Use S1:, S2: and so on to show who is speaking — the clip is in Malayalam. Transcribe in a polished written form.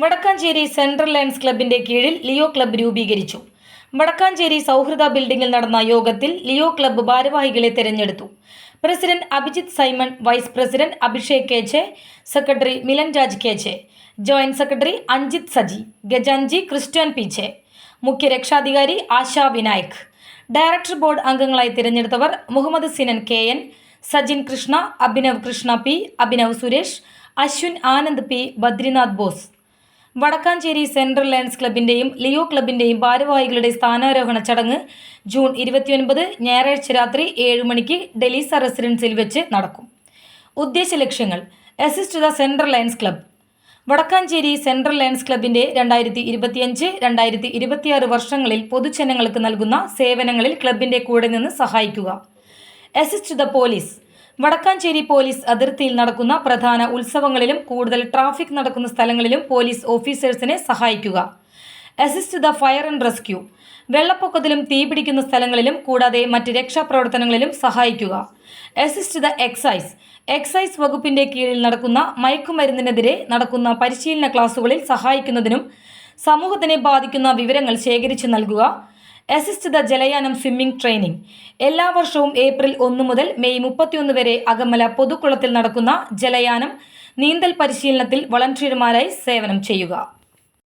S1: വടക്കാഞ്ചേരി സെൻട്രൽ ലയൺസ് ക്ലബിന്റെ കീഴിൽ ലിയോ ക്ലബ്ബ് രൂപീകരിച്ചു. വടക്കാഞ്ചേരി സൗഹൃദ ബിൽഡിംഗിൽ നടന്ന യോഗത്തിൽ ലിയോ ക്ലബ്ബ് ഭാരവാഹികളെ തെരഞ്ഞെടുത്തു. President Abhijith Simon, vice president Abhishek K, secretary Milan Raj K, joint secretary Anjith Saji, ഗജാൻജി ക്രിസ്റ്റ്യൻ പി, മുഖ്യ രക്ഷാധികാരി ആശാ വിനായക്. ഡയറക്ടർ ബോർഡ് അംഗങ്ങളായി തിരഞ്ഞെടുത്തവർ Muhammad Sinan KN, Sajin Krishna, Abhinav Krishna P, Abhinav Suresh, Ashwin Anand P, Badrinath Bose. Vadakkanchery central Lions ക്ലബിന്റെയും ലിയോ ക്ലബിന്റെയും ഭാരവാഹികളുടെ സ്ഥാനാരോഹണ ചടങ്ങ് ജൂൺ 29 ഞായറാഴ്ച രാത്രി 7 മണിക്ക് ഡെലീസ റെസിഡൻസിൽ വെച്ച് നടക്കും. ഉദ്ദേശ ലക്ഷ്യങ്ങൾ: assist the central Lions club. Vadakkanchery central Lions ക്ലബിന്റെ 2025-2026 വർഷങ്ങളിൽ പൊതുജനങ്ങൾക്ക് നൽകുന്ന സേവനങ്ങളിൽ ക്ലബിന്റെ കൂടെ നിന്ന് സഹായിക്കുക. Assist the police. Vadakkanchery police അതിർത്തിയിൽ നടക്കുന്ന പ്രധാന ഉത്സവങ്ങളിലും കൂടുതൽ ട്രാഫിക് നടക്കുന്ന സ്ഥലങ്ങളിലും പോലീസ് ഓഫീസേഴ്സിനെ സഹായിക്കുക. Assist the fire and rescue. വെള്ളപ്പൊക്കത്തിലും തീപിടിക്കുന്ന സ്ഥലങ്ങളിലും കൂടാതെ മറ്റ് രക്ഷാപ്രവർത്തനങ്ങളിലും സഹായിക്കുക. Assist the excise. എക്സൈസ് വകുപ്പിന്റെ കീഴിൽ നടക്കുന്ന മയക്കുമരുന്നിനെതിരെ നടക്കുന്ന പരിശീലന ക്ലാസുകളിൽ സഹായിക്കുന്നതിനും സമൂഹത്തിനെ ബാധിക്കുന്ന വിവരങ്ങൾ ശേഖരിച്ചു നൽകുക. അസിസ്റ്റ് ദ ജലയാനം സ്വിമ്മിംഗ് ട്രെയിനിങ്. എല്ലാ വർഷവും ഏപ്രിൽ 1 മുതൽ മെയ് 31 വരെ അകമല പൊതുക്കുളത്തിൽ നടക്കുന്ന ജലയാനം നീന്തൽ പരിശീലനത്തിൽ വളണ്ടിയർമാരായി സേവനം ചെയ്യുക.